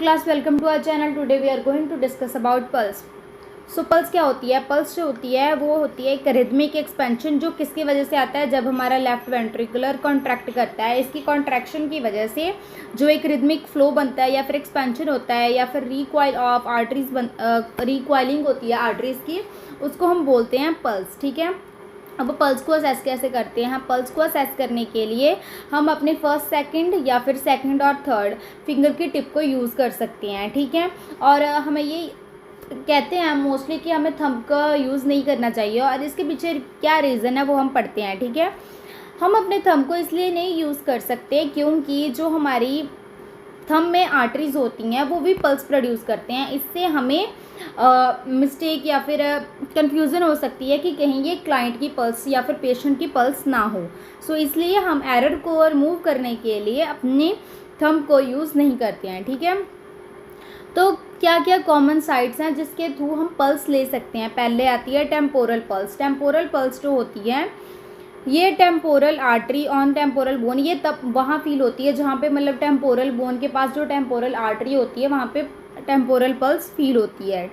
class, welcome to our channel. Today we are going to discuss about pulse. So pulse क्या होती है? Pulse जो होती है वो होती है एक रिदमिक एक्सपेंशन जो किसकी वजह से आता है, जब हमारा लेफ्ट वेंट्रिकुलर कॉन्ट्रैक्ट करता है। इसकी कॉन्ट्रैक्शन की वजह से जो एक रिदमिक फ्लो बनता है या फिर एक्सपेंशन होता है या फिर रिक्वाइल ऑफ आर्टरीज रिक्वाइलिंग होती है आर्टरीज की, उसको हम बोलते हैं पल्स। ठीक है, अब पल्स को असेस कैसे करते हैं? पल्स को असेस करने के लिए हम अपने फर्स्ट सेकंड या फिर सेकंड और थर्ड फिंगर की टिप को यूज़ कर सकते हैं। ठीक है, और हमें ये कहते हैं मोस्टली कि हमें थंब का यूज़ नहीं करना चाहिए, और इसके पीछे क्या रीज़न है वो हम पढ़ते हैं। ठीक है, हम अपने थंब को इसलिए नहीं यूज़ कर सकते क्योंकि जो हमारी थंब में आर्टरीज होती हैं वो भी पल्स प्रोड्यूस करते हैं। इससे हमें मिस्टेक या फिर कंफ्यूजन हो सकती है कि कहीं ये क्लाइंट की पल्स या फिर पेशेंट की पल्स ना हो। सो इसलिए हम एरर को रिमूव करने के लिए अपने थंब को यूज़ नहीं करते हैं। ठीक है, तो क्या क्या कॉमन साइट्स हैं जिसके थ्रू हम पल्स ले सकते हैं? पहले आती है टेम्पोरल पल्स। टेम्पोरल पल्स जो होती है ये temporal artery on temporal bone, ये तब वहाँ फील होती है जहाँ पे मतलब टेम्पोरल बोन के पास जो टेम्पोरल आर्टरी होती है वहाँ पे टेम्पोरल पल्स फील होती है।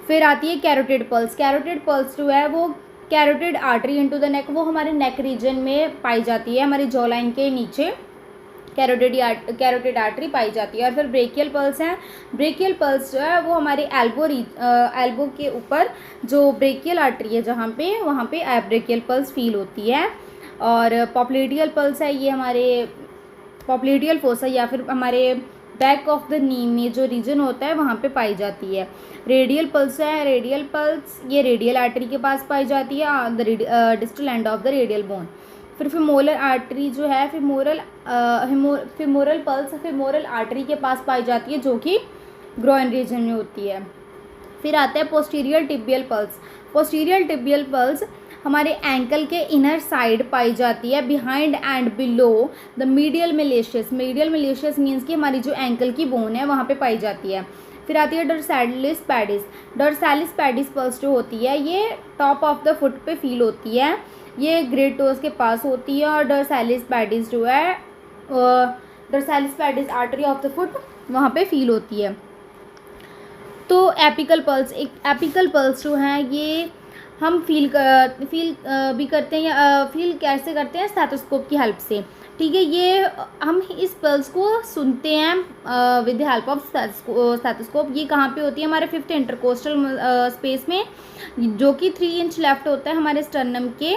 फिर आती है कैरोटिड पल्स। कैरोटिड पल्स जो है वो carotid artery into the neck, वो हमारे नेक रीजन में पाई जाती है, हमारी जॉ लाइन के नीचे कैरोटिड आर्टरी पाई जाती है। और फिर ब्रेकियल पल्स हैं। ब्रेकियल पल्स जो है वो हमारे एल्बो के ऊपर जो ब्रेकियल आर्टरी है जहाँ पे, वहाँ पे ब्रेकियल पल्स फील होती है। और पॉप्लेडियल पल्स है, ये हमारे पॉप्लेडियल फोसा या फिर हमारे बैक ऑफ द नी में जो रीजन होता है वहाँ पे पाई जाती है। रेडियल पल्स है। रेडियल पल्स ये रेडियल आर्टरी के पास पाई जाती है, the distal end of the radial bone. फिर फिमोरल आर्टरी जो है फिमोरल पल्स फिमोरल आर्टरी के पास पाई जाती है जो कि ग्रोइन रीजन में होती है। फिर आता है posterior tibial pulse. Posterior tibial pulse हमारे एंकल के इनर साइड पाई जाती है, behind and below the medial malicious. Medial malicious means कि हमारी जो एंकल की बोन है वहाँ पे पाई जाती है। फिर आती है डोर्सालिस पैडिस। डोर्सालिस पैडिस पल्स जो होती है ये टॉप ऑफ द फुट पे फील होती है, ये ग्रेट टोज के पास होती है। और डोर्सालिस पैडिस जो है dorsalis pedis artery of the foot वहाँ पे फील होती है। तो एपिकल पल्स, एक एपिकल पल्स जो है ये हम फील भी करते हैं या फील कैसे करते हैं? स्टेथोस्कोप की हेल्प से। ठीक है, ये हम इस पल्स को सुनते हैं with the help of stethoscope. ये कहाँ पे होती है? हमारे 5th इंटरकोस्टल स्पेस में, जो कि 3 इंच लेफ्ट होता है हमारे स्टर्नम के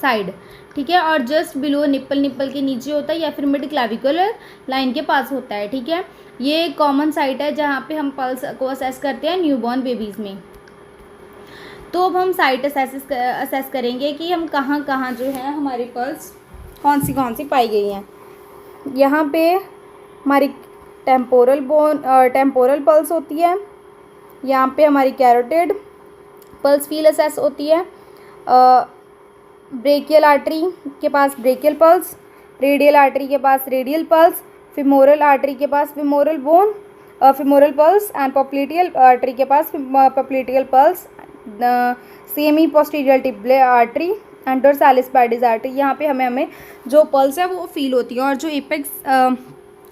साइड। ठीक है, और जस्ट बिलो निप्पल के नीचे होता है या फिर मिड क्लैविकुलर लाइन के पास होता है। ठीक है, ये कॉमन साइट है जहाँ पे हम पल्स को असेस करते हैं न्यूबॉर्न बेबीज़ में। तो अब हम साइट असेस करेंगे कि हम कहाँ कहाँ जो है हमारी पल्स कौन सी पाई गई हैं। यहाँ पे हमारी टेम्पोरल पल्स होती है, यहाँ पे हमारी कैरोटिड पल्स फील असेस होती है, ब्रेकियल आर्टरी के पास ब्रेकियल पल्स, रेडियल आर्टरी के पास रेडियल पल्स, फिमोरल आर्टरी के पास femoral bone femoral pulse, and popliteal artery के पास popliteal pulse, semi posterior tibial artery and dorsalis pedis artery. यहाँ पे हमें जो पल्स है वो फील होती है, और जो एपेक्स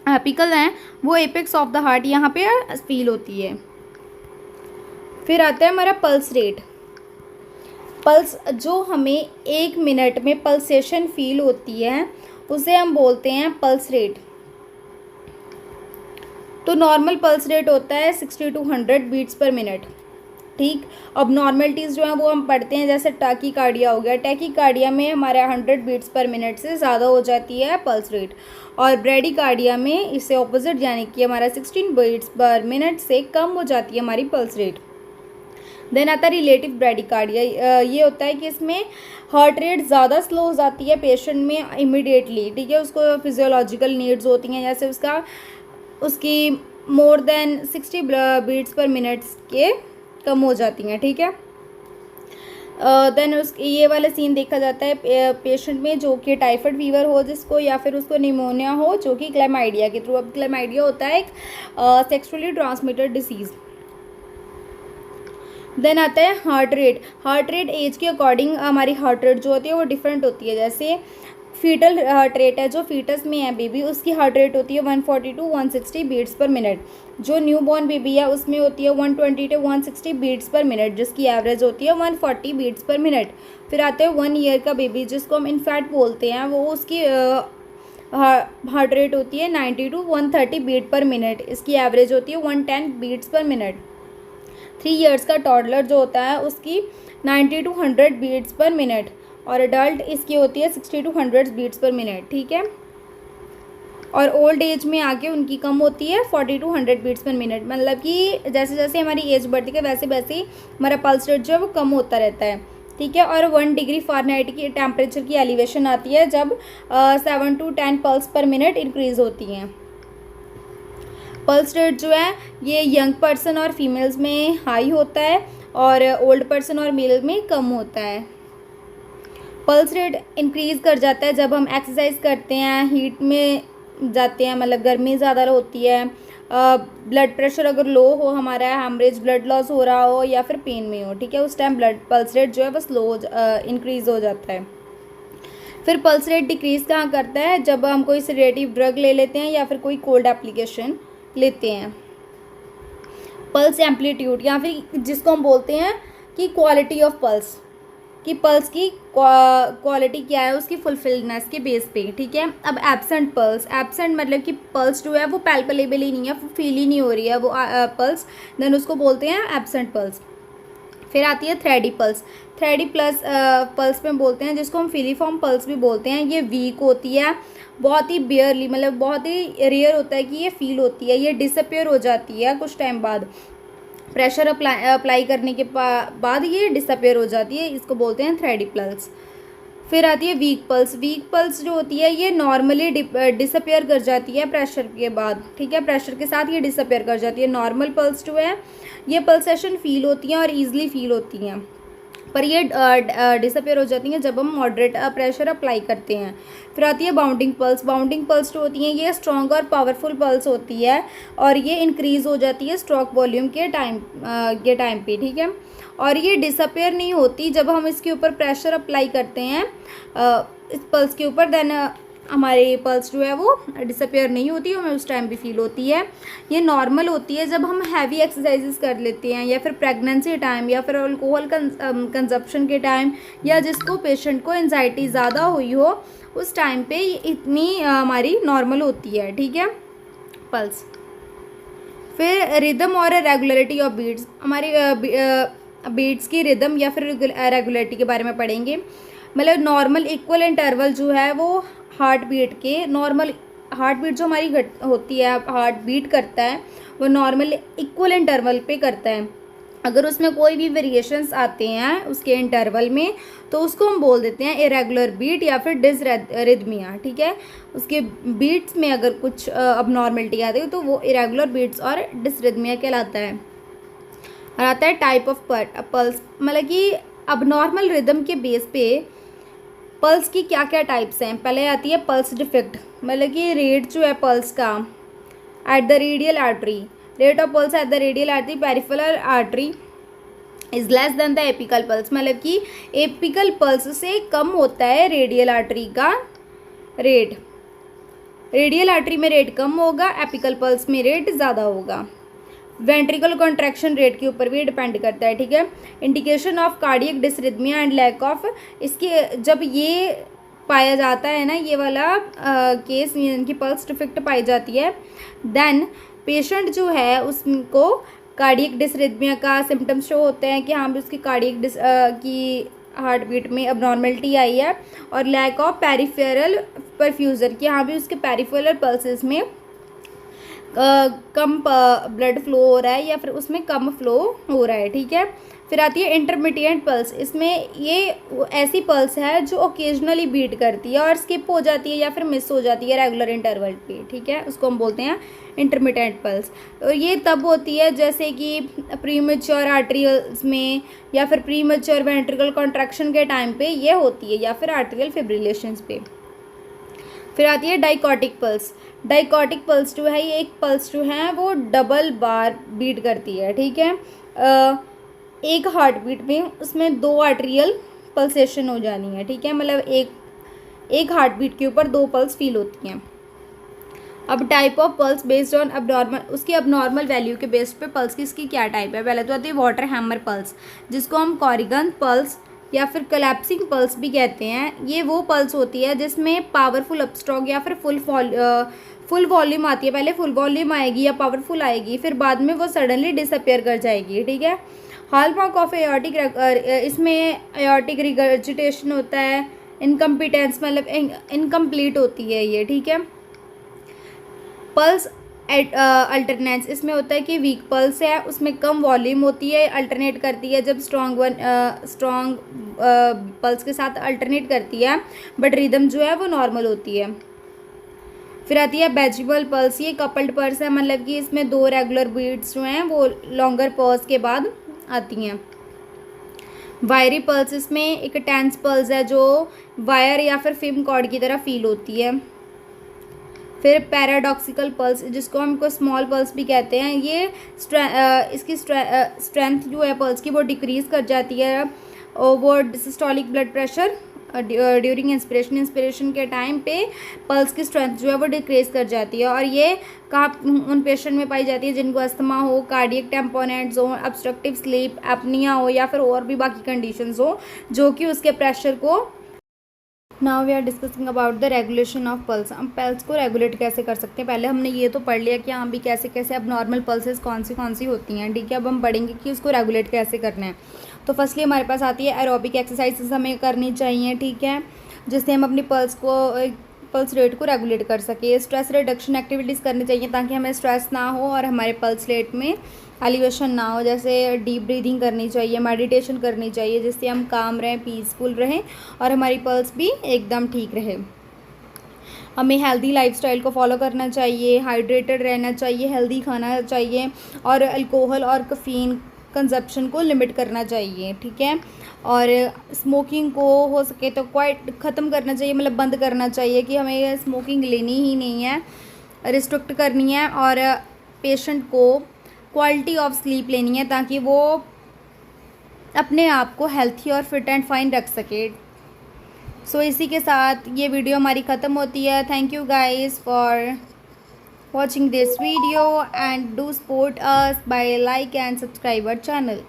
एपिकल हैं वो एपेक्स ऑफ द हार्ट यहाँ पे फील होती है। फिर आता है हमारा पल्स रेट। पल्स जो हमें 1 मिनट में पल्सेशन फील होती है उसे हम बोलते हैं पल्स रेट। तो नॉर्मल पल्स रेट होता है 60 to 100 बीट्स पर मिनट। ठीक, अब नॉर्मलिटीज़ जो हैं वो हम पढ़ते हैं, जैसे टैकीकार्डिया हो गया। टैकीकार्डिया में हमारा 100 बीट्स पर मिनट से ज़्यादा हो जाती है पल्स रेट, और ब्रेडिकार्डिया में इससे ऑपोजिट यानी कि हमारा 16 बीट्स पर मिनट से कम हो जाती है हमारी पल्स रेट। देन आता है रिलेटिव ब्रेडिकार्डिया। ये होता है कि इसमें हार्ट रेट ज़्यादा स्लो हो जाती है पेशेंट में इमीडिएटली। ठीक है, उसको फिजियोलॉजिकल नीड्स होती हैं, जैसे उसकी more than 60 beats per minute के कम हो जाती हैं। ठीक है, देन ये वाला सीन देखा जाता है पेशेंट में जो कि टाइफाइड फीवर हो जिसको, या फिर उसको निमोनिया हो जो कि क्लैमाइडिया के थ्रू। अब क्लैमाइडिया होता है एक सेक्सुअली ट्रांसमिटेड डिसीज़। देन आता है heart rate. Heart rate age के अकॉर्डिंग हमारी हार्ट रेट जो होती है वो डिफरेंट होती है। जैसे फीटल हार्ट रेट है, जो फीटस में है बेबी, उसकी हार्ट रेट होती है 140 to 160 बीट्स पर मिनट। जो न्यू बॉर्न बेबी है उसमें होती है 120 to 160 बीट्स पर मिनट, जिसकी एवरेज होती है 140 बीट्स पर मिनट। फिर आते हैं 1 ईयर का बेबी, जिसको हम इनफैक्ट बोलते हैं, वो उसकी हार्ट रेट होती है 90 to 130 बीट पर मिनट, इसकी एवरेज होती है 110 बीट्स पर मिनट। 3 ईयर्स का टॉडलर जो होता है उसकी 90 to 100 बीट्स पर मिनट, और अडल्ट इसकी होती है 60 to 100 बीट्स पर मिनट, ठीक है। और ओल्ड एज में आके उनकी कम होती है 40 to 100 बीट्स पर मिनट, मतलब कि जैसे जैसे हमारी एज बढ़ती है वैसे वैसे ही हमारा पल्स रेट जो है वो कम होता रहता है, ठीक है। और 1 डिग्री फ़ारेनहाइट की टेम्परेचर की एलिवेशन आती है जब 7 to 10 पल्स पर मिनट इंक्रीज़ होती हैं। पल्स रेट जो है ये यंग पर्सन और फीमेल्स में हाई होता है और ओल्ड पर्सन और मेल में कम होता है। पल्स रेट इंक्रीज़ कर जाता है जब हम एक्सरसाइज करते हैं, हीट में जाते हैं, मतलब गर्मी ज़्यादा होती है, ब्लड प्रेशर अगर लो हो हमारा, हैमरेज ब्लड लॉस हो रहा हो या फिर पेन में हो, ठीक है, उस टाइम ब्लड पल्स रेट जो है वो स्लो इंक्रीज़ हो जाता है। फिर पल्स रेट डिक्रीज़ कहाँ करता है, जब हम कोई सेडेटिव ड्रग ले लेते हैं या फिर कोई कोल्ड एप्लीकेशन लेते हैं। पल्स एम्पलीट्यूड, या फिर जिसको हम बोलते हैं कि क्वालिटी ऑफ पल्स, कि पल्स की क्वालिटी क्या है उसकी फुलफिलनेस के बेस पे, ठीक है। अब एब्सेंट पल्स, एब्सेंट मतलब कि पल्स जो है वो पैल्पेबल ही नहीं है, फील ही नहीं हो रही है वो पल्स, देन उसको बोलते हैं एब्सेंट पल्स। फिर आती है थ्रेडी पल्स, थ्रेडी प्लस पल्स में बोलते हैं, जिसको हम फिलीफॉर्म पल्स भी बोलते हैं। ये वीक होती है, बहुत ही बेयरली, मतलब बहुत ही रेयर होता है कि ये फील होती है, ये डिसअपियर हो जाती है कुछ टाइम बाद, प्रेशर अप्लाई करने के बाद ये डिसअपियर हो जाती है, इसको बोलते हैं थ्रेडी पल्स। फिर आती है वीक पल्स, वीक पल्स जो होती है ये नॉर्मली डिसअपियर कर जाती है प्रेशर के बाद, ठीक है, प्रेशर के साथ ये डिसअपियर कर जाती है। नॉर्मल पल्स जो है ये पल्सेशन फील होती हैं और ईजिली फील होती हैं, पर ये डिसअपियर हो जाती हैं जब हम मॉडरेट प्रेशर अप्लाई करते हैं। फिर आती है बाउंडिंग पल्स, बाउंडिंग पल्स जो होती हैं ये स्ट्रॉन्ग और पावरफुल पल्स होती है और ये इंक्रीज़ हो जाती है स्ट्रोक वॉल्यूम के टाइम पे, ठीक है। और ये डिसअपियर नहीं होती जब हम इसके ऊपर प्रेशर अप्लाई करते हैं इस पल्स के ऊपर, देन हमारी पल्स जो है वो डिसअपियर नहीं होती, हमें उस टाइम भी फील होती है। ये नॉर्मल होती है जब हम हैवी एक्सरसाइजेस कर लेते हैं या फिर प्रेगनेंसी टाइम या फिर अल्कोहल कंजप्शन के टाइम, या जिसको पेशेंट को एंजाइटी ज़्यादा हुई हो उस टाइम पे इतनी हमारी नॉर्मल होती है, ठीक है, पल्स। फिर रिदम और रेगुलरिटी ऑफ बीट्स, हमारी बीट्स की रिदम या फिर रेगुलरिटी के बारे में पढ़ेंगे। मतलब नॉर्मल इक्वल इंटरवल जो है वो हार्ट बीट के, नॉर्मल हार्ट बीट जो हमारी होती है, हार्ट बीट करता है वो नॉर्मल इक्वल इंटरवल पे करता है। अगर उसमें कोई भी वेरिएशंस आते हैं उसके इंटरवल में तो उसको हम बोल देते हैं इरेगुलर बीट या फिर डिसरिथमिया, ठीक है। उसके बीट्स में अगर कुछ अबनॉर्मलिटी आती है तो वो इरेगुलर बीट्स और डिसरिथमिया कहलाता है। और आता है टाइप ऑफ पल्स, मतलब कि अबनॉर्मल रिदम के बेस पे पल्स की क्या क्या टाइप्स हैं। पहले आती है पल्स डिफेक्ट, मतलब कि रेट जो है पल्स का at the radial artery, rate of pulse at the radial artery peripheral artery is less than the apical pulse, मतलब कि एपिकल पल्स से कम होता है रेडियल आर्टरी का रेट। रेडियल आर्टरी में रेट कम होगा, एपिकल पल्स में रेट ज़्यादा होगा। वेंट्रिकल कॉन्ट्रैक्शन रेट के ऊपर भी डिपेंड करता है, ठीक है। Indication of cardiac dysrhythmia and lack of, इसके जब ये पाया जाता है ना, ये वाला केस इनकी पल्स डिफेक्ट पाई जाती है, देन पेशेंट जो है उसको कार्डियक डिसरिथमिया का सिम्टम्स शो होते हैं कि हाँ भी उसकी कार्डियक की हार्ट बीट में अबनॉर्मलिटी आई है, और लैक ऑफ पेरिफेरल परफ्यूजन कि हाँ भी उसके पेरिफेरल पल्सेस में कम ब्लड फ्लो हो रहा है या फिर उसमें कम फ्लो हो रहा है, ठीक है। फिर आती है इंटरमिटेंट पल्स, इसमें ये ऐसी पल्स है जो ओकेजनली बीट करती है और स्किप हो जाती है या फिर मिस हो जाती है रेगुलर इंटरवल पे, ठीक है, उसको हम बोलते हैं इंटरमिटेंट पल्स। और ये तब होती है जैसे कि प्रीमेच्योर आर्टरियल्स में या फिर प्रीमेच्योर वेंट्रिकल कॉन्ट्रैक्शन के टाइम पे ये होती है, या फिर आर्टरियल फिब्रिलेशंस पे। फिर आती है डाइकोटिक पल्स, डाइकोटिक पल्स जो है ये एक पल्स जो है वो डबल बार बीट करती है, ठीक है। एक हार्ट बीट में उसमें 2 आर्टरियल पल्सेशन हो जानी है, ठीक है, मतलब एक हार्ट बीट के ऊपर 2 पल्स फील होती हैं। अब type of pulse based on abnormal, उसकी अबनॉर्मल वैल्यू के बेस पे पल्स की इसकी क्या टाइप है। पहले तो आती है वाटर हैमर पल्स, जिसको हम कॉरिगन पल्स या फिर कोलैप्सिंग पल्स भी कहते हैं। ये वो पल्स होती है जिसमें पावरफुल अपस्ट्रोक या फिर फुल वॉल्यूम आती है। पहले फुल वॉल्यूम आएगी या पावरफुल आएगी, फिर बाद में वो सडनली डिसअपियर कर जाएगी, ठीक है। हॉलमार्क ऑफ एयोर्टिक, इसमें एयोर्टिक रिगर्जिटेशन होता है, इनकम्पिटेंस मतलब इनकम्प्लीट होती है ये, ठीक है। पल्स अल्टरनेंस, इसमें होता है कि वीक पल्स है, उसमें कम वॉल्यूम होती है, अल्टरनेट करती है जब स्ट्रॉन्ग पल्स के साथ अल्टरनेट करती है, बट रिदम जो है वो नॉर्मल होती है। फिर आती है बेजिबल पल्स, ये कपल्ड पल्स है, मतलब कि इसमें 2 रेगुलर बीट्स जो हैं वो लॉन्गर पॉज के बाद आती हैं। वायरी पल्स, इसमें एक टेंस पल्स है जो वायर या फिर फिल्म कॉर्ड की तरह फील होती है। फिर पैराडॉक्सिकल पल्स, जिसको हमको स्मॉल पल्स भी कहते हैं, ये इसकी स्ट्रेंथ जो है पल्स की वो डिक्रीज कर जाती है। वो systolic blood pressure during inspiration के टाइम पे पल्स की स्ट्रेंथ जो है वो डिक्रीज कर जाती है। और ये कहाँ उन पेशेंट में पाई जाती है जिनको अस्थमा हो, कार्डियक टेम्पोनेंट्स हो, ऑब्स्ट्रक्टिव स्लीप एपनिया हो या फिर और भी बाकी कंडीशंस हो जो कि उसके प्रेशर को। Now we are discussing about the regulation of pulse. हम पल्स को रेगुलेट कैसे कर सकते हैं। पहले हमने ये तो पढ़ लिया कि हाँ भी कैसे कैसे अब नॉर्मल पल्सेस कौन सी होती हैं, ठीक है। अब हम पढ़ेंगे कि उसको रेगुलेट कैसे करना है। तो फर्स्टली हमारे पास आती है एरोबिक एक्सरसाइजेस हमें करनी चाहिए, ठीक है, जिससे हम अपनी पल्स रेट को रेगुलेट कर सके। स्ट्रेस रिडक्शन एक्टिविटीज़ करनी चाहिए ताकि हमें स्ट्रेस ना हो और हमारे पल्स रेट में एलिवेशन ना हो। जैसे डीप ब्रीदिंग करनी चाहिए, मेडिटेशन करनी चाहिए, जिससे हम काम रहें, पीसफुल रहें और हमारी पल्स भी एकदम ठीक रहे। हमें हेल्दी लाइफस्टाइल को फॉलो करना चाहिए, हाइड्रेटेड रहना चाहिए, हेल्दी खाना चाहिए और अल्कोहल और कैफीन कंजप्शन को लिमिट करना चाहिए, ठीक है। और स्मोकिंग को हो सके तो क्वाइट ख़त्म करना चाहिए, मतलब बंद करना चाहिए कि हमें स्मोकिंग लेनी ही नहीं है, रिस्ट्रिक्ट करनी है। और पेशेंट को क्वालिटी ऑफ स्लीप लेनी है ताकि वो अपने आप को हेल्थी और फिट एंड फाइन रख सके। सो इसी के साथ ये वीडियो हमारी ख़त्म होती है। Thank you guys for watching this video and do support us by like and subscribe our channel.